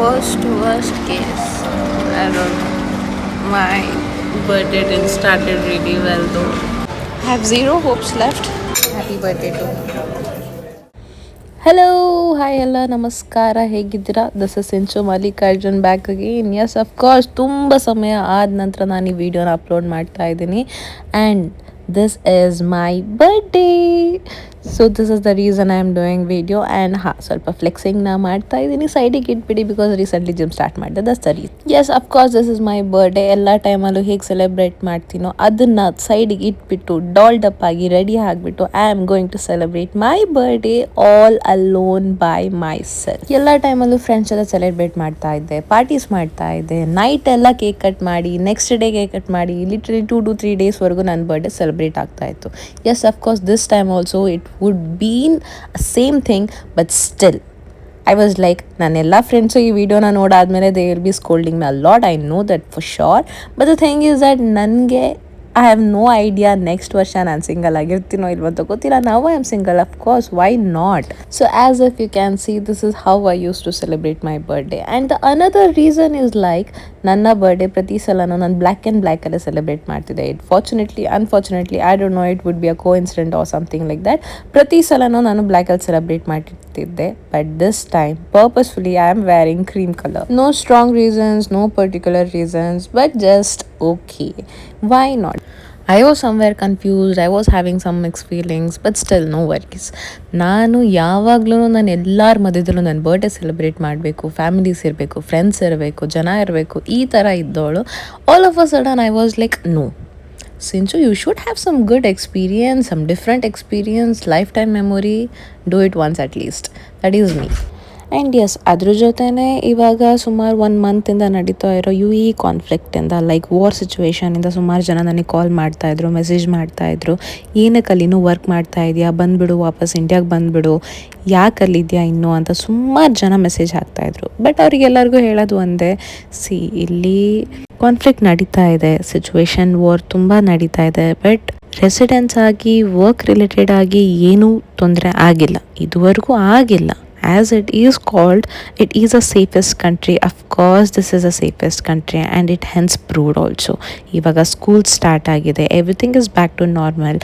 Worst case, I don't know. My birthday didn't started really well though. I have zero hopes left. Happy birthday to me. Hello hi ಎಲ್ಲ ನಮಸ್ಕಾರ, ಹೇಗಿದ್ದೀರಾ? This is Sinchu Mallikarjun back again. Yes of course ತುಂಬ ಸಮಯ ಆದ ನಂತರ ನಾನು ಈ ವಿಡಿಯೋನ ಅಪ್ಲೋಡ್ ಮಾಡ್ತಾ ಇದ್ದೀನಿ and this is my birthday. So this is the reason I am doing video and ಸ್ವಲ್ಪ ಫ್ಲೆಕ್ಸಿಂಗ್ನ ಮಾಡ್ತಾ ಇದ್ದೀನಿ. ಸೈಡಿಗೆ ಇಟ್ಬಿಡಿ ಬಿಕಾಸ್ ರೀಸೆಂಟ್ಲಿ ಜಿಮ್ ಸ್ಟಾರ್ಟ್ ಮಾಡಿದೆ, that's the reason. Yes of course this is my birthday. ಎಲ್ಲ ಟೈಮಲ್ಲೂ ಹೇಗೆ ಸೆಲೆಬ್ರೇಟ್ ಮಾಡ್ತೀನೋ ಅದನ್ನು ಸೈಡಿಗೆ ಇಟ್ಬಿಟ್ಟು ಡಾಲ್ಡ್ ಅಪ್ ಆಗಿ ರೆಡಿ ಆಗಿಬಿಟ್ಟು I am going to celebrate my birthday all alone by myself. ಎಲ್ಲ ಟೈಮಲ್ಲೂ ಫ್ರೆಂಡ್ಸ್ ಎಲ್ಲ ಸೆಲೆಬ್ರೇಟ್ ಮಾಡ್ತಾ ಇದ್ದೆ, ಪಾರ್ಟೀಸ್ ಮಾಡ್ತಾ ಇದ್ದೆ, ನೈಟ್ ಎಲ್ಲ ಕೇಕ್ ಕಟ್ ಮಾಡಿ ನೆಕ್ಸ್ಟ್ ಡೇ ಕೇಕ್ ಕಟ್ ಮಾಡಿ ಲಿಟ್ರಲಿ 2 to 3 ಡೇಸ್ವರೆಗೂ ನನ್ನ ಬರ್ಡೇ ಸೆಲೆಬ್ರೇಟ್ ಆಗ್ತಾ ಇತ್ತು. Yes of course this time also it would been same thing, but still I was like, ನನ್ನ ಫ್ರೆಂಡ್ಸು ಈ ವಿಡಿಯೋನ ನೋಡಾದ್ಮೇಲೆ they will be scolding me a lot, I know that for sure. But the thing is that ನನಗೆ I have no idea next ವರ್ಷ ನಾನು single ಆಗಿರ್ತೀನೋ ಇಲ್ವಂತ ಗೊತ್ತಿಲ್ಲ. ನಾವು I am single, of course, why not? So as if you can see, this is how I use to celebrate my birthday. And the another reason is like, ನನ್ನ birthday ಪ್ರತಿ ಸಲನೂ ನಾನು black and ಬ್ಲ್ಯಾಕಲ್ಲೇ celebrate ಮಾಡ್ತಿದ್ದೆ. Unfortunately I don't know, it would be a coincident or something like that. ಪ್ರತಿ ಸಲನೂ ನಾನು ಬ್ಲ್ಯಾಕಲ್ಲಿ ಸೆಲೆಬ್ರೇಟ್ ಮಾಡ್ತಿದ್ದೆ, but this time purposefully I am wearing cream colour. No strong reasons, no particular reasons, but just okay, why not? I was somewhere confused, I was having some mixed feelings, but still no worries. ನಾನು ಯಾವಾಗಲೂ ನಾನು ಎಲ್ಲರ ಮಧ್ಯದಲ್ಲೂ ನನ್ನ birthday celebrate ಮಾಡಬೇಕು, families ಇರಬೇಕು, friends ಇರಬೇಕು, ಜನ ಇರಬೇಕು, ಈ ಥರ ಇದ್ದವಳು. All of a sudden I was like, no Sinchu, you should have some good experience, some different experience, lifetime memory, do it once at least. That is me. And yes, ಅದ್ರ ಜೊತೆನೇ ಇವಾಗ ಸುಮಾರು 1 ಮಂತಿಂದ ನಡೀತಾ ಇರೋ UAE ಕಾನ್ಫ್ಲಿಕ್ಟಿಂದ, like war ಸಿಚುವೇಷನಿಂದ ಸುಮಾರು ಜನ ನನಗೆ ಕಾಲ್ ಮಾಡ್ತಾಯಿದ್ರು, ಮೆಸೇಜ್ ಮಾಡ್ತಾಯಿದ್ರು, ಏನಕ್ಕೆ ಅಲ್ಲಿ ಇನ್ನೂ ವರ್ಕ್ ಮಾಡ್ತಾ ಇದೆಯಾ, ಬಂದುಬಿಡು, ವಾಪಸ್ ಇಂಡಿಯಾಗೆ ಬಂದುಬಿಡು, ಯಾಕೆ ಅಲ್ಲಿದೆಯಾ ಇನ್ನೂ ಅಂತ ಸುಮಾರು ಜನ ಮೆಸೇಜ್ ಹಾಕ್ತಾಯಿದ್ರು. ಬಟ್ ಅವ್ರಿಗೆಲ್ಲರಿಗೂ ಹೇಳೋದು ಒಂದೇ, ಇಲ್ಲಿ ಕಾನ್ಫ್ಲಿಕ್ಟ್ ನಡೀತಾ ಇದೆ, ಸಿಚುವೇಶನ್ ವಾರ್ ತುಂಬ ನಡೀತಾ ಇದೆ, ಬಟ್ ರೆಸಿಡೆನ್ಸ್ ಆಗಿ ವರ್ಕ್ ರಿಲೇಟೆಡ್ ಆಗಿ ಏನೂ ತೊಂದರೆ ಆಗಿಲ್ಲ, ಇದುವರೆಗೂ ಆಗಿಲ್ಲ. As it is called, it is a safest country. Of course, this is a safest country and it hence proved also. ಇವಾಗ ಸ್ಕೂಲ್ ಸ್ಟಾರ್ಟ್ ಆಗಿದೆ, everything is back to normal.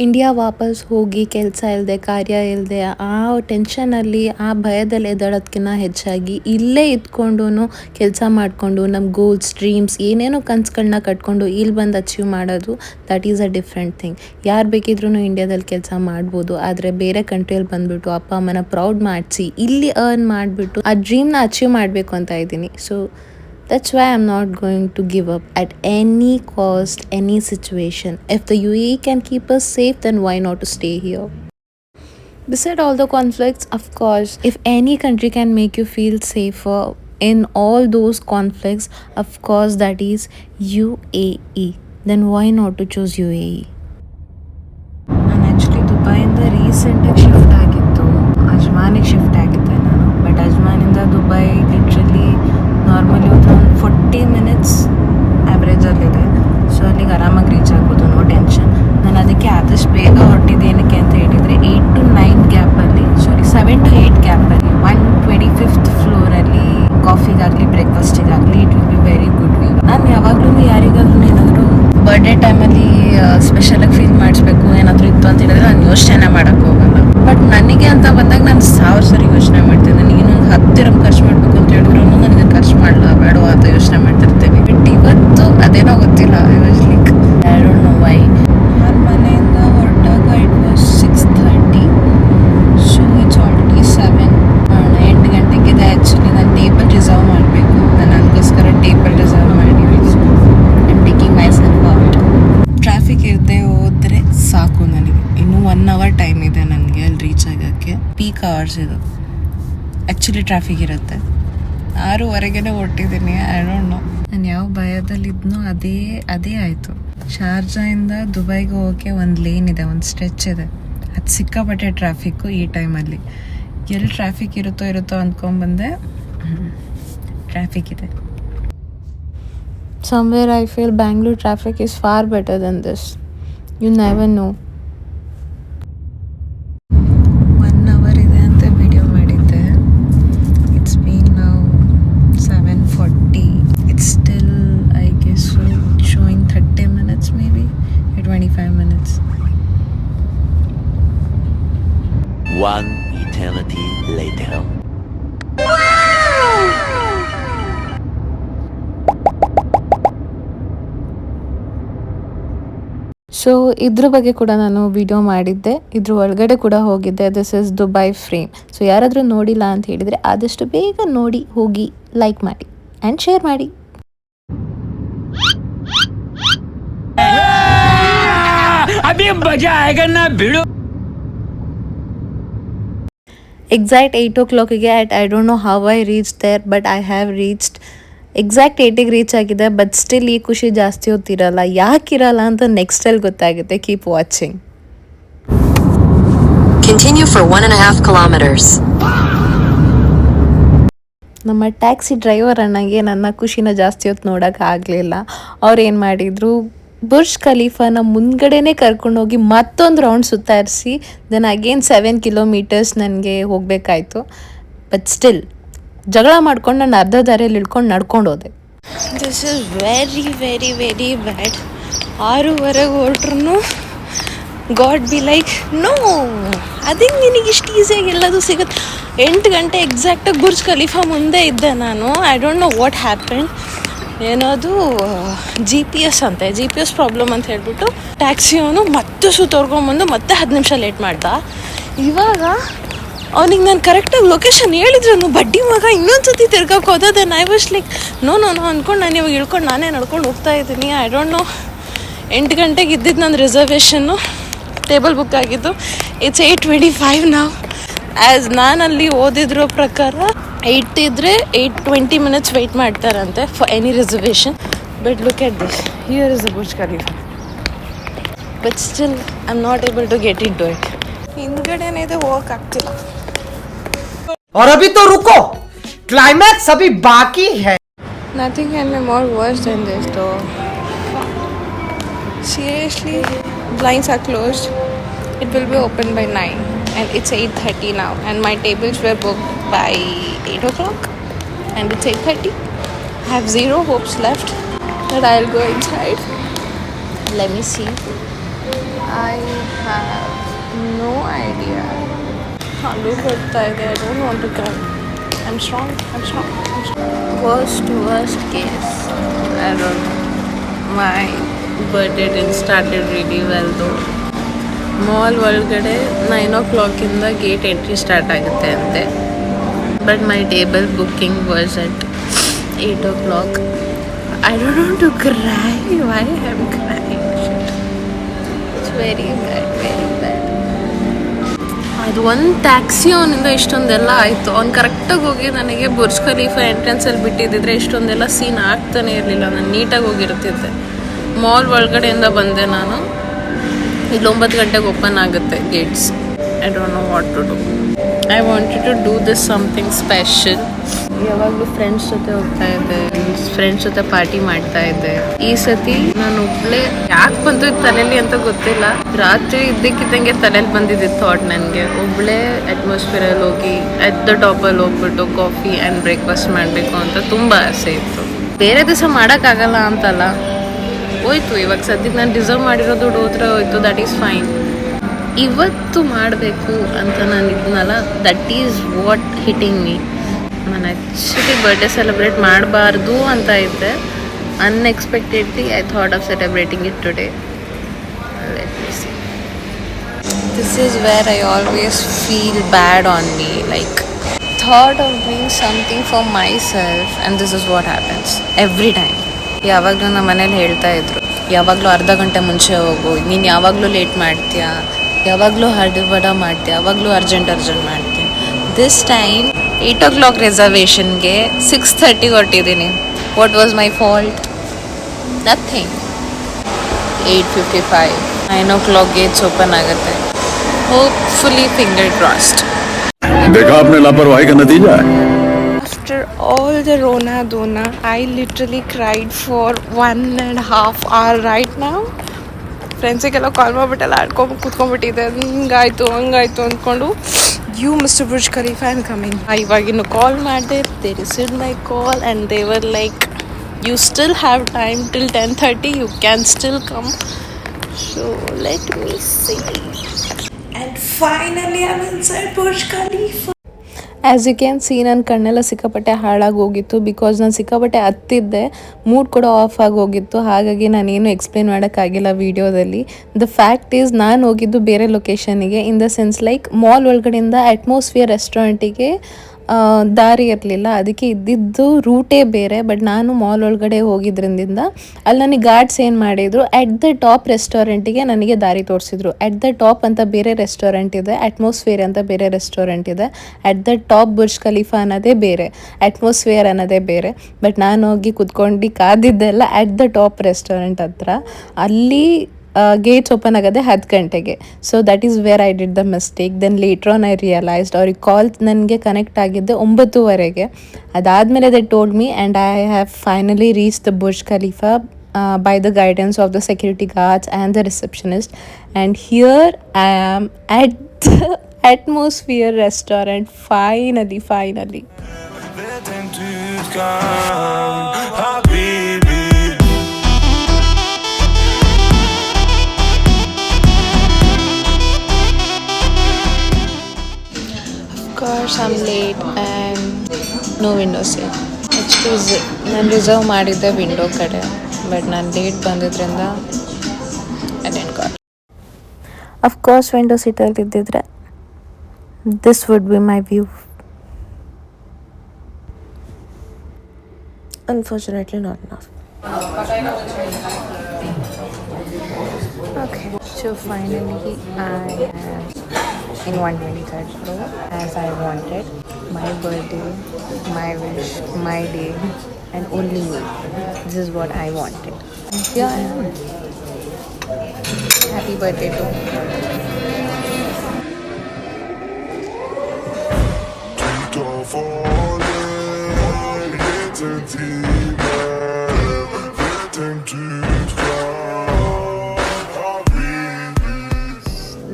India ವಾಪಸ್ ಹೋಗಿ ಕೆಲಸ ಇಲ್ಲದೆ, ಕಾರ್ಯ ಇಲ್ಲದೆ, ಆ ಟೆನ್ಷನಲ್ಲಿ, ಆ ಭಯದಲ್ಲಿ ಎದ್ದಾಡೋದಕ್ಕಿಂತ ಹೆಚ್ಚಾಗಿ ಇಲ್ಲೇ ಇದ್ಕೊಂಡು ಕೆಲಸ ಮಾಡಿಕೊಂಡು ನಮ್ಮ ಗೋಲ್ಸ್, ಡ್ರೀಮ್ಸ್, ಏನೇನೋ ಕನಸುಗಳನ್ನ ಕಟ್ಕೊಂಡು ಇಲ್ಲಿ ಬಂದು ಅಚೀವ್ ಮಾಡೋದು, that is a different thing. ಯಾರು ಬೇಕಿದ್ರೂ ಇಂಡಿಯಾದಲ್ಲಿ ಕೆಲಸ ಮಾಡ್ಬೋದು, ಆದರೆ ಬೇರೆ ಕಂಟ್ರಿಯಲ್ಲಿ ಬಂದುಬಿಟ್ಟು ಅಪ್ಪ ಅಮ್ಮನ ಪ್ರೌಡ್ ಮಾಡಿಸಿ ಇಲ್ಲಿ ಅರ್ನ್ ಮಾಡಿಬಿಟ್ಟು ಆ ಡ್ರೀಮ್ನ ಅಚೀವ್ ಮಾಡಬೇಕು ಅಂತ ಇದ್ದೀನಿ. So that's why I'm not going to give up at any cost, any situation. If the UAE can keep us safe, then why not to stay here? Beside all the conflicts, of course, if any country can make you feel safer in all those conflicts, of course that is UAE. Then why not to choose UAE? ನಾನು actually ದುಬೈಯಿಂದ ರೀಸೆಂಟಾಗಿ shift ಆಗಿತ್ತು, ಅಜ್ಮಾನಿಗೆ shift ಆಗಿದ್ದೆ ನಾನು. But ಅಜ್ಮಾನಿಂದ Dubai literally normally ಒಂದು 40 minutes ಆ್ಯಾವ್ರೇಜಲ್ಲಿದೆ. So ಅಲ್ಲಿಗೆ ಆರಾಮಾಗಿ reach ಆಗ್ಬೋದು, no tension. ನಾನು ಅದಕ್ಕೆ ಆದಷ್ಟು ಬೇಗ ಹೊರಟಿದ್ದೇನಕ್ಕೆ ಅಂತ ಹೇಳಿದರೆ 8 to 9 ಗ್ಯಾಪಲ್ಲಿ, 7 to 8 ಗ್ಯಾಪಲ್ಲಿ 125th ಫ್ಲೋರಲ್ಲಿ ಕಾಫಿಗಾಗಲಿ ಬ್ರೇಕ್ಫಾಸ್ಟಿಗಾಗಲಿ it will be very good view. ನಾನು ಯಾವಾಗಲೂ ಯಾರಿಗಾದ್ರೂ ಏನಾದರೂ ಬರ್ಡೇ ಟೈಮಲ್ಲಿ ಸ್ಪೆಷಲಾಗಿ ಫೀಲ್ ಮಾಡಿಸ್ಬೇಕು ಏನಾದರೂ ಇತ್ತು ಅಂತ ಹೇಳಿದ್ರೆ ನಾನು ಯೋಚನೆ ಮಾಡೋಕ್ಕೆ ಹೋಗಲ್ಲ. ಬಟ್ ನನಗೆ ಅಂತ ಬಂದಾಗ ನಾನು 1000 ಸರಿ ಯೋಚನೆ ಮಾಡ್ತೀನಿ. ನೀನೊಂದು 10 dirham ಖರ್ಚು ಮಾಡಬೇಕು ಅಂತ ಹೇಳಿದ್ರು ನನಗೆ ಖರ್ಚು ಮಾಡಲ್ಲ ಬೇಡ ಅಂತ ಯೋಚನೆ ಮಾಡ್ತಿರ್ತೇನೆ. ಬಟ್ ಇವತ್ತು ಅದೇನೋ ಗೊತ್ತಿಲ್ಲ, I was like I don't know why. ನಾನು ಮನೆಯಿಂದ ಹೊರಟಾಗ it was 6:30, so it's already 7. 8 ಗಂಟೆಗಿದೆ. ಆ್ಯಕ್ಚುಲಿ ನಾನು ಟೇಬಲ್ ರಿಸರ್ವ್ ಮಾಡಬೇಕು, ನಾನು ನನಗೋಸ್ಕರ ಟೇಬಲ್ ರಿಸರ್ವ್ ಮಾಡಿ I am taking my self out. Traffic ಇರದೆ ಹೋದರೆ ಸಾಕು ನನಗೆ. ಇನ್ನೂ 1 hour ಟೈಮ್ ಇದೆ ನನಗೆ ಅಲ್ಲಿ ರೀಚ್ ಆಗೋಕ್ಕೆ. ಪೀಕ್ ಅವರ್ಸ್ ಇದು, ಆ್ಯಕ್ಚುಲಿ ಟ್ರಾಫಿಕ್ ಇರುತ್ತೆ. 6:30 ಹೊರಟಿದ್ದೀನಿ. ಐ ಡೋಂಟ್ ನೋ, ನಾನು ಯಾವ ಭಯದಲ್ಲಿದ್ನೋ ಅದೇ ಆಯಿತು. ಶಾರ್ಜಾಯಿಂದ ದುಬೈಗೆ ಹೋಗೋಕ್ಕೆ ಒಂದು ಲೇನ್ ಇದೆ, ಒಂದು ಸ್ಟ್ರೆಚ್ ಇದೆ, ಅದು ಸಿಕ್ಕಾಪಟ್ಟೆ ಟ್ರಾಫಿಕ್ಕು ಈ ಟೈಮಲ್ಲಿ. ಎಲ್ಲಿ ಟ್ರಾಫಿಕ್ ಇರುತ್ತೋ ಅಂದ್ಕೊಂಡ್ಬಂದೆ, ಟ್ರಾಫಿಕ್ ಇದೆ. Somewhere I feel Bangalore traffic is far better than this. You never know. 1 hour ಇದೆ ಅಂತ ವಿಡಿಯೋ ಮಾಡಿದ್ದೆ. It's been now One eternity later. So ಇದ್ರ ಬಗ್ಗೆ ಕೂಡ ನಾನು ವಿಡಿಯೋ ಮಾಡಿದ್ದೆ, ಇದ್ರ ಒಳಗಡೆ ಕೂಡ ಹೋಗಿದ್ದೆ. This is Dubai frame. So ಯಾರಾದರೂ ನೋಡಿಲ್ಲ ಅಂತ ಹೇಳಿದರೆ ಆದಷ್ಟು ಬೇಗ ನೋಡಿ ಹೋಗಿ ಲೈಕ್ ಮಾಡಿ ಆ್ಯಂಡ್ ಶೇರ್ ಮಾಡಿ. Exact 8 o'clock at I don't know how I reached there, but I have reached. Exact 8ಗೆ ರೀಚ್ ಆಗಿದೆ. ಬಟ್ ಸ್ಟಿಲ್ ಈ ಖುಷಿ ಜಾಸ್ತಿ ಹೊತ್ತಿರಲ್ಲ. ಯಾಕಿರಲ್ಲ ಅಂತ ನೆಕ್ಸ್ಟಲ್ಲಿ ಗೊತ್ತಾಗುತ್ತೆ. Keep watching. Continue for 1.5 kilometers. ನಮ್ಮ ಟ್ಯಾಕ್ಸಿ ಡ್ರೈವರ್ ಅಣ್ಣಗೆ ನನ್ನ ಖುಷಿನ ಜಾಸ್ತಿ ಹೊತ್ತು ನೋಡೋಕೆ ಆಗಲಿಲ್ಲ. ಅವ್ರು ಏನು ಮಾಡಿದರು, ಬುರ್ಜ್ ಖಲೀಫಾನ ಮುಂದ್ಗಡೆನೇ ಕರ್ಕೊಂಡೋಗಿ ಮತ್ತೊಂದು ರೌಂಡ್ ಸುತ್ತಾರಿಸಿ ದೆನ್ ಅಗೇನ್ 7 kilometers ನನಗೆ ಹೋಗಬೇಕಾಯ್ತು. ಬಟ್ ಸ್ಟಿಲ್ ಜಗಳ ಮಾಡ್ಕೊಂಡು ನಾನು ಅರ್ಧ ದಾರಿಯಲ್ಲಿ ಇಳ್ಕೊಂಡು ನಡ್ಕೊಂಡು ಹೋದೆ. This is very very very bad. 6:30 ಹೊರಟ್ರು ಗಾಡ್ ಬಿ ಲೈಕ್ ನೋ, ಅದೇ ನಿನಗೆ ಇಷ್ಟು ಈಸಿಯಾಗಿ ಎಲ್ಲದು ಸಿಗುತ್ತೆ. 8 ಗಂಟೆ ಎಕ್ಸಾಕ್ಟಾಗಿ ಬುರ್ಜ್ ಖಲೀಫಾ ಮುಂದೆ ಇದ್ದೆ ನಾನು. I don't know what happen. ಏನದು GPS ಅಂತೆ, GPS ಪ್ರಾಬ್ಲಮ್ ಅಂತ ಹೇಳ್ಬಿಟ್ಟು ಟ್ಯಾಕ್ಸಿಯವನು ಮತ್ತೆ ಸುತ್ತೋರ್ಕೊಂಬಂದು ಮತ್ತೆ 10 ನಿಮಿಷ ಲೇಟ್ ಮಾಡ್ದ. ಇವಾಗ ಅವನಿಗೆ ನಾನು ಕರೆಕ್ಟಾಗಿ ಲೊಕೇಶನ್ ಹೇಳಿದ್ರು, ಬಡ್ಡಿ ಮಗ ಇನ್ನೊಂದ್ಸತಿ ತಿರ್ಗಕ್ಕೆ ಹೋದ. Then I was like no ಅಂದ್ಕೊಂಡು ನಾನು ಇವಾಗ ಇಳ್ಕೊಂಡು ನಾನೇ ನಡ್ಕೊಂಡು ಹೋಗ್ತಾ ಇದ್ದೀನಿ. I don't no. 8 ಗಂಟೆಗೆ ಇದ್ದಿದ್ದು ನನ್ನ ರಿಸರ್ವೇಷನ್ನು, ಟೇಬಲ್ ಬುಕ್ ಆಗಿದ್ದು. ಇಟ್ಸ್ 8:25 ನಾವು. ಆ್ಯಸ್ ನಾನಲ್ಲಿ ಓದಿದ್ರ ಪ್ರಕಾರ 8 ಇದ್ದರೆ 8:20 minutes ವೆಯ್ಟ್ ಮಾಡ್ತಾರಂತೆ for any reservation. But look at this, here is the Burj Khalifa. But still I am not able to get in to it. ಹಿಂದ್ಗಡೆನೇ ಇದೆ, ಹೋಗೋಕ್ಕಾಗ್ತಿಲ್ಲ. और अभी तो रुको, क्लाइमैक्स अभी बाकी है. Nothing can be more worse than this though. Seriously, blinds are closed. It will be open by 9 and it's 8:30 now, and my tables were booked by 8 o'clock and it's 8:30. I have zero hopes left that I'll go inside. Let me see. I have no idea. Halu barta ide. I don't want to cry. I'm strong. Worst case, I don't know. My birthday didn't started really well though. Mall ಒಳಗಡೆ 9 o'clock ಇಂದ gate entry start ಆಗುತ್ತೆ ಅಂತೆ. But my table booking was at 8 o'clock. I don't want to cry. Why I'm crying? It's very bad. ಅದು ಒಂದು taxi ಅವನಿಂದ ಇಷ್ಟೊಂದೆಲ್ಲ ಆಯಿತು. ಅವ್ನು ಕರೆಕ್ಟಾಗಿ ಹೋಗಿ ನನಗೆ ಬುರ್ಜ್ ಖಲೀಫಾ ಎಂಟ್ರೆನ್ಸಲ್ಲಿ ಬಿಟ್ಟಿದ್ದಿದ್ರೆ ಇಷ್ಟೊಂದೆಲ್ಲ ಸೀನ್ ಆಗ್ತಾನೆ ಇರಲಿಲ್ಲ. ನಾನು ನೀಟಾಗಿ ಹೋಗಿರ್ತಿದ್ದೆ. ಮಾಲ್ ಒಳಗಡೆಯಿಂದ ಬಂದೆ ನಾನು. ಇಲ್ಲಿ 9 ಗಂಟೆಗೆ ಓಪನ್ ಆಗುತ್ತೆ gates. I don't know what to do. I wanted to do this something special. ಯಾವಾಗಲೂ ಫ್ರೆಂಡ್ಸ್ ಜೊತೆ ಹೋಗ್ತಾ ಇದ್ದೆ, ಫ್ರೆಂಡ್ಸ್ ಜೊತೆ ಪಾರ್ಟಿ ಮಾಡ್ತಾ ಇದ್ದೆ. ಈ ಸತಿ ನಾನು ಒಬ್ಳೆ ಯಾಕೆ ಬಂತು ತಲೆಯಲ್ಲಿ ಅಂತ ಗೊತ್ತಿಲ್ಲ. ರಾತ್ರಿ ಇದ್ದಕ್ಕಿದ್ದಂಗೆ ತಲೆಯಲ್ಲಿ ಬಂದಿದ್ದು ಥಾಟ್ ನನಗೆ. ಒಬ್ಳೆ ಅಟ್ಮಾಸ್ಫಿಯರಲ್ಲಿ ಹೋಗಿ ಅಟ್ ದ ಟಾಪಲ್ಲಿ ಹೋಗ್ಬಿಟ್ಟು ಕಾಫಿ ಆ್ಯಂಡ್ ಬ್ರೇಕ್ಫಾಸ್ಟ್ ಮಾಡಬೇಕು ಅಂತ ತುಂಬ ಆಸೆ ಇತ್ತು. ಬೇರೆ ದಿವಸ ಮಾಡೋಕ್ಕಾಗಲ್ಲ ಅಂತಲ್ಲ, ಹೋಯ್ತು. ಇವಾಗ ಸದ್ಯಕ್ಕೆ ನಾನು ಡಿಸರ್ವ್ ಮಾಡಿರೋ ದುಡ್ಡು ಹೋಯ್ತು, ದಟ್ ಈಸ್ ಫೈನ್. ಇವತ್ತು ಮಾಡಬೇಕು ಅಂತ ನಾನು ಇದನ್ನಲ್ಲ, that is what hitting me. ನಾನು ಆ್ಯಕ್ಚುಲಿ ಬರ್ಡೇ ಸೆಲೆಬ್ರೇಟ್ ಮಾಡಬಾರ್ದು ಅಂತ ಇದ್ದೆ. Unexpectedly I thought of celebrating it today. Let me see. This is where I always feel bad on me, like thought of doing something for myself and this is what happens every time. ಯಾವಾಗಲೂ ನಮ್ಮ ಮನೇಲಿ ಹೇಳ್ತಾ ಇದ್ರು, ಯಾವಾಗಲೂ ಅರ್ಧ ಗಂಟೆ ಮುಂಚೆ ಹೋಗು, ನೀನು ಯಾವಾಗಲೂ ಲೇಟ್ ಮಾಡ್ತೀಯಾ, ಯಾವಾಗಲೂ ಹರ್ಡಿಬಡ ಮಾಡ್ತೀಯ, ಯಾವಾಗಲೂ ಅರ್ಜೆಂಟ್ ಮಾಡ್ತೀಯ. ದಿಸ್ ಟೈಮ್ 8 o'clock ರಿಸರ್ವೇಷನ್ಗೆ 6:30 ಹೊರಟಿದ್ದೀನಿ. What was my fault? Nothing. 8:55 9 o'clock gates open ಆಗುತ್ತೆ. Hopefully finger crossed. देखा आपने लापरवाही का नतीजा है. After all the Rona Dona, I literally cried for 1.5 hours right now. ಫ್ರೆಂಡ್ಸಿಗೆಲ್ಲ ಕಾಲ್ ಮಾಡಿಬಿಟ್ಟೆಲ್ಲ ಆಡ್ಕೊಂಡು ಕೂತ್ಕೊಂಡ್ಬಿಟ್ಟಿದ್ದೆ. ಹಿಂಗಾಯ್ತು ಹಂಗಾಯ್ತು ಅಂದ್ಕೊಂಡು, you mister Burj Khalifa and coming. ಇವಾಗಿನ್ನು ಕಾಲ್ ಮಾಡಿದೆ, they received my call and they were like, you still have time till 10:30, you can still come. So let me see. And Finally, I'm inside Burj Khalifa. As you can see ನನ್ನ ಕಣ್ಣೆಲ್ಲ ಸಿಕ್ಕಾಪಟ್ಟೆ ಹಾಳಾಗಿ ಹೋಗಿತ್ತು because ನಾನು ಸಿಕ್ಕಾಪಟ್ಟೆ ಹತ್ತಿದ್ದೆ, mood ಕೂಡ of ಆಗಿ ಹೋಗಿತ್ತು. ಹಾಗಾಗಿ ನಾನೇನು ಎಕ್ಸ್ಪ್ಲೇನ್ ಮಾಡೋಕ್ಕಾಗಿಲ್ಲ ವೀಡಿಯೋದಲ್ಲಿ. ದ ಫ್ಯಾಕ್ಟ್ ಈಸ್ ನಾನು ಹೋಗಿದ್ದು ಬೇರೆ ಲೊಕೇಶನಿಗೆ, in the sense like mall ಒಳಗಡೆಯಿಂದ ಅಟ್ಮಾಸ್ಫಿಯರ್ ರೆಸ್ಟೋರೆಂಟಿಗೆ ದಾರಿ ಇರಲಿಲ್ಲ, ಅದಕ್ಕೆ ಇದ್ದಿದ್ದು ರೂಟೇ ಬೇರೆ. ಬಟ್ ನಾನು ಮಾಲ್ ಒಳಗಡೆ ಹೋಗಿದ್ರಿಂದ ಅಲ್ಲಿ ನನಗೆ ಗಾರ್ಡ್ಸ್ ಏನು ಮಾಡಿದರು, ಎಟ್ ದ ಟಾಪ್ ರೆಸ್ಟೋರೆಂಟಿಗೆ ನನಗೆ ದಾರಿ ತೋರಿಸಿದ್ರು. ಎಟ್ ದ ಟಾಪ್ ಅಂತ ಬೇರೆ ರೆಸ್ಟೋರೆಂಟ್ ಇದೆ, ಅಟ್ಮಾಸ್ಫಿಯರ್ ಅಂತ ಬೇರೆ ರೆಸ್ಟೋರೆಂಟ್ ಇದೆ. At the top Burj Khalifa ಅನ್ನೋದೇ ಬೇರೆ, ಅಟ್ಮಾಸ್ಫಿಯರ್ ಅನ್ನೋದೇ ಬೇರೆ. ಬಟ್ ನಾನು ಹೋಗಿ ಕುತ್ಕೊಂಡು ಕಾದಿದ್ದೆಲ್ಲ ಎಟ್ ದ ಟಾಪ್ ರೆಸ್ಟೋರೆಂಟ್ ಹತ್ರ. ಅಲ್ಲಿ ಗೇಟ್ಸ್ ಓಪನ್ ಆಗೋದೆ 10 ಗಂಟೆಗೆ. So that is where I did the mistake. Then later on I realised, ಅವ್ರಿಗೆ ಕಾಲ್ ನನಗೆ ಕನೆಕ್ಟ್ ಆಗಿದ್ದೆ 9:00 ಅದಾದಮೇಲೆ they told me and I have finally reach the Burj Khalifa by the guidance of the security guards and the receptionist. And here I am at the Atmosphere restaurant, finally. Of course I'm late and no window seat. Excuse me, ನಾನು reserve ಮಾಡಿದ್ದೆ window ಕಡೆ, but ನಾನು late ಬಂದಿದ್ದರಿಂದ I didn't got. Of course window ಸೀಟಲ್ಲಿ ಇದ್ದಿದ್ರೆ this would be my view. Unfortunately not enough. Okay, so finally I am in 123rd floor as I wanted. My birthday, my wish, my day, and only me. This is what I wanted. And here I am. Happy birthday to me.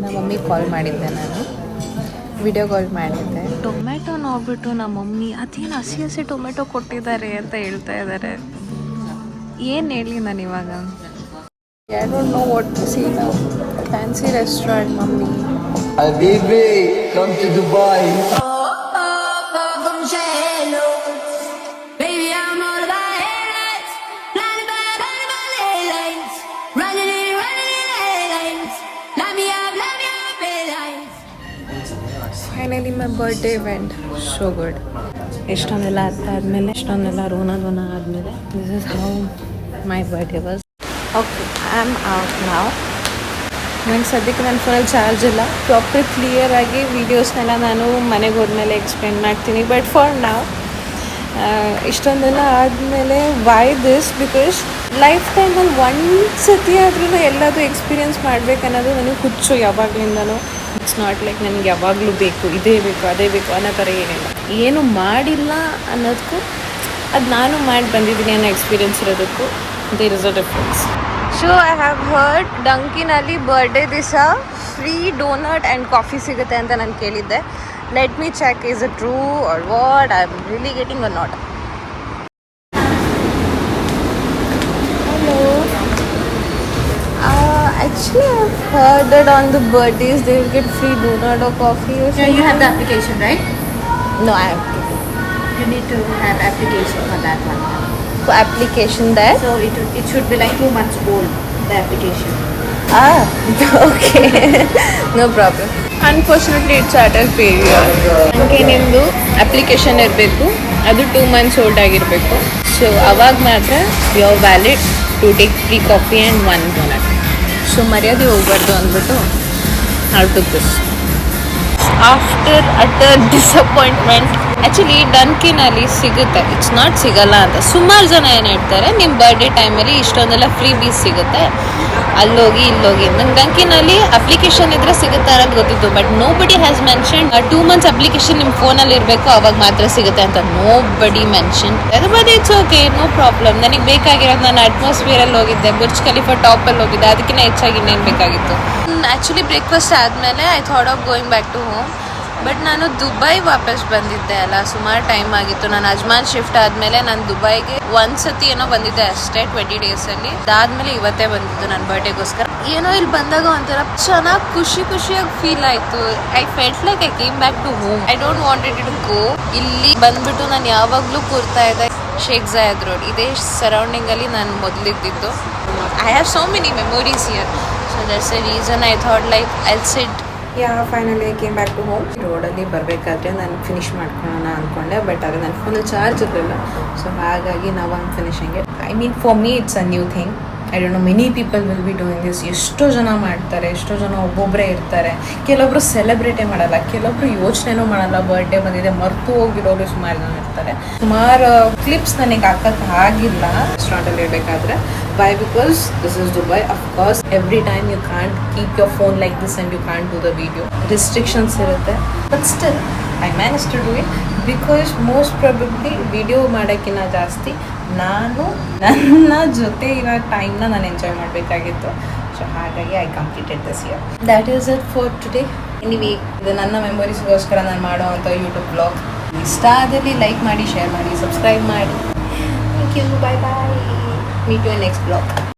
ನಮ್ಮ mummy ಕಾಲ್ ಮಾಡಿದ್ದೆ, ನಾನು video call ಮಾಡಿದ್ದೆ. Tomato ನೋಡ್ಬಿಟ್ಟು ನಮ್ಮ mummy ಅದೇನು ಹಸಿ tomato ಕೊಟ್ಟಿದ್ದಾರೆ ಅಂತ ಹೇಳ್ತಾ ಇದ್ದಾರೆ. ಏನು ಹೇಳಿ ನಾನು ಇವಾಗ, I don't know what to see now. Fancy restaurant mummy. Habibi, come to Dubai. Finally my birthday went so good. ಎಷ್ಟೊಂದೆಲ್ಲ ಆದಮೇಲೆ, ಎಷ್ಟೊಂದೆಲ್ಲ ರೋನ ಆದಮೇಲೆ, this is how my birthday was. Okay, I am out now. ನಂಗೆ ಸದ್ಯಕ್ಕೆ ನನ್ನ ಫೋನಲ್ಲಿ charge ಇಲ್ಲ. ಪ್ರಾಪರ್ ಕ್ಲಿಯರಾಗಿ ವೀಡಿಯೋಸ್ನೆಲ್ಲ ನಾನು ಮನೆಗೆ ಹೋದ್ಮೇಲೆ ಎಕ್ಸ್ಪ್ಲೇನ್ ಮಾಡ್ತೀನಿ. ಬಟ್ ಫಾರ್ ನಾವ್ ಇಷ್ಟೊಂದೆಲ್ಲ ಆದಮೇಲೆ ವೈ ದಿಸ್, ಬಿಕಾಸ್ ಲೈಫ್ ಟೈಮಲ್ಲಿ ಒಂದು ಸತಿ ಆದ್ರೂ ಎಲ್ಲದೂ ಎಕ್ಸ್ಪೀರಿಯೆನ್ಸ್ ಮಾಡಬೇಕನ್ನೋದು ನನಗೆ ಹುಚ್ಚು ಯಾವಾಗಲಿಂದನೂ. ಇಟ್ಸ್ ನಾಟ್ ಲೈಕ್ ನನಗೆ ಯಾವಾಗಲೂ ಬೇಕು, ಇದೇ ಬೇಕು, ಅದೇ ಬೇಕು ಅನ್ನೋ ಥರ ಏನಿಲ್ಲ. ಏನು ಮಾಡಿಲ್ಲ ಅನ್ನೋದಕ್ಕೂ ಅದು ನಾನು ಮಾಡಿ ಬಂದಿದ್ದೀನಿ ಅನ್ನೋ ಎಕ್ಸ್ಪೀರಿಯೆನ್ಸ್ ಇರೋದಕ್ಕೂ there is a difference. So I have heard ಡಂಕಿನಲ್ಲಿ ಬರ್ಡೇ ದಿವಸ ಫ್ರೀ ಡೋನಟ್ ಆ್ಯಂಡ್ ಕಾಫಿ ಸಿಗುತ್ತೆ ಅಂತ ನಾನು ಕೇಳಿದ್ದೆ. Let me check, is it true or what, I am really getting or not. Actually, I've heard that on the birthdays they will get free donut or coffee or something. Yeah, you have the application, right? No, I have to. You need to have application for that one. So application there. So it should be like 2 months old, the application. Ah, okay. No problem. Unfortunately, it's at a period. ನನಗೆ ನಿಮ್ಮದು application ಇರಬೇಕು, ಅದು 2 months old ಆಗಿರಬೇಕು. So ಅವಾಗ ಮಾತ್ರ you are valid to take free coffee and 1 donut. So ಮರ್ಯಾದೆ ಹೋಗ್ಬಾರ್ದು ಅಂದ್ಬಿಟ್ಟು I took this. After utter disappointment. Actually ಡಂಕಿನಲ್ಲಿ ಸಿಗುತ್ತೆ, ಇಟ್ಸ್ ನಾಟ್ ಸಿಗಲ್ಲ ಅಂತ. ಸುಮಾರು ಜನ ಏನು ಹೇಳ್ತಾರೆ, ನಿಮ್ಮ ಬರ್ಡೇ ಟೈಮಲ್ಲಿ ಇಷ್ಟೊಂದೆಲ್ಲ ಫ್ರೀ ಬೀಸ್ ಸಿಗುತ್ತೆ, ಅಲ್ಲೋಗಿ ಇಲ್ಲೋಗಿ. ನಂಗೆ ಡಂಕಿನಲ್ಲಿ ಅಪ್ಲಿಕೇಶನ್ ಇದ್ರೆ ಸಿಗುತ್ತೆ ಅನ್ನೋದು ಗೊತ್ತಿತ್ತು. ಬಟ್ ನೋ ಬಡಿ ಹ್ಯಾಸ್ ಮೆನ್ಷನ್ 2 months ಅಪ್ಲಿಕೇಶನ್ ನಿಮ್ಮ ಫೋನಲ್ಲಿ ಇರಬೇಕು, ಅವಾಗ ಮಾತ್ರ ಸಿಗುತ್ತೆ ಅಂತ ನೋ ಬಡಿ ಮೆನ್ಷನ್. ಅದು but it's okay, no problem. ನನಗೆ ಬೇಕಾಗಿರೋದು, ನಾನು ಅಟ್ಮಾಸ್ಫಿಯರಲ್ಲಿ ಹೋಗಿದ್ದೆ, ಬುರ್ಜ್ ಖಲೀಫಾ ಟಾಪಲ್ಲಿ ಹೋಗಿದ್ದೆ, ಅದಕ್ಕಿಂತ ಹೆಚ್ಚಾಗಿ ಇನ್ನೇನು ಬೇಕಾಗಿತ್ತು. ಆ್ಯಕ್ಚುಲಿ ಬ್ರೇಕ್ಫಾಸ್ಟ್ ಆದಮೇಲೆ I thought of going back to home. But ನಾನು ದುಬೈ ವಾಪಸ್ ಬಂದಿದ್ದೆ ಅಲ್ಲ, ಸುಮಾರು ಟೈಮ್ ಆಗಿತ್ತು. ನಾನು ಅಜ್ಮಾನ್ ಶಿಫ್ಟ್ ಆದಮೇಲೆ ನಾನು ದುಬೈಗೆ ಒಂದ್ಸತಿ ಏನೋ ಬಂದಿದ್ದೆ ಅಷ್ಟೇ, 20 ಡೇಸಲ್ಲಿ. ಅದಾದ್ಮೇಲೆ ಇವತ್ತೇ ಬಂದಿದ್ದು ನನ್ನ ಬರ್ಡೇಗೋಸ್ಕರ. ಏನೋ ಇಲ್ಲಿ ಬಂದಾಗ ಒಂಥರ ಚೆನ್ನಾಗಿ ಖುಷಿಯಾಗಿ ಫೀಲ್ ಆಯಿತು. I felt like I came back to home. I don't wanted to go. ಇಲ್ಲಿ ಬಂದ್ಬಿಟ್ಟು ನಾನು ಯಾವಾಗಲೂ ಕೂರ್ತಾ ಇದ್ದೆ ಶೇಖ್ ಝಾಯದ್ ರೋಡ್, ಇದೇ ಸರೌಂಡಿಂಗಲ್ಲಿ ನಾನು ಮೊದಲಿದ್ದಿದ್ದು. I have so many memories here, so that's a reason I thought like I sit. Finally came back to home. ರೋಡಲ್ಲಿ ಬರಬೇಕಾದ್ರೆ ನಾನು ಫಿನಿಶ್ ಮಾಡ್ಕೊಳ್ಳೋಣ ಅಂದ್ಕೊಂಡೆ, ಬಟ್ ಅದು ನನ್ನ ಫೋನಲ್ಲಿ ಚಾರ್ಜ್ ಇರಲಿಲ್ಲ. ಸೊ ಹಾಗಾಗಿ ನಾವು ಒಂದು finishing it. I mean for me it's a new thing. I don't no many people will be doing this. ಎಷ್ಟೋ ಜನ ಮಾಡ್ತಾರೆ, ಎಷ್ಟೋ ಜನ ಒಬ್ಬೊಬ್ಬರೇ ಇರ್ತಾರೆ. ಕೆಲವೊಬ್ರು ಸೆಲೆಬ್ರೇಟೇ ಮಾಡಲ್ಲ, ಕೆಲವೊಬ್ರು ಯೋಚನೆನೂ ಮಾಡಲ್ಲ. ಬರ್ಡೇ ಬಂದಿದೆ ಮರ್ತು ಹೋಗಿರೋರು ಸುಮಾರು ಜನ ಇರ್ತಾರೆ. ಸುಮಾರು ಕ್ಲಿಪ್ಸ್ ನನಗೆ ಹಾಕಕ್ಕೆ ಆಗಿಲ್ಲ ರೆಸ್ಟೋರೆಂಟಲ್ಲಿ ಇರಬೇಕಾದ್ರೆ. Why? Because this is Dubai. Of course, every time you can't keep your phone like this and you can't do the video. Restrictions irutte. But still, I managed to do it because most probably video ಮಾಡೋಕ್ಕಿಂತ ಜಾಸ್ತಿ ನಾನು ನನ್ನ ಜೊತೆ ಇರೋ ಟೈಮ್ನ ನಾನು enjoy ಮಾಡಬೇಕಾಗಿತ್ತು. So ಹಾಗಾಗಿ I completed this year. That is it for today. Anyway, ಇದು ನನ್ನ ಮೆಮೊರೀಸ್ಗೋಸ್ಕರ ನಾನು ಮಾಡೋವಂಥ ಯೂಟ್ಯೂಬ್ ಬ್ಲಾಗ್. ಇಷ್ಟ ಆದಲ್ಲಿ ಲೈಕ್ ಮಾಡಿ, ಶೇರ್ ಮಾಡಿ, ಸಬ್ಸ್ಕ್ರೈಬ್ ಮಾಡಿ. Thank you. Bye bye. Meet you in next vlog.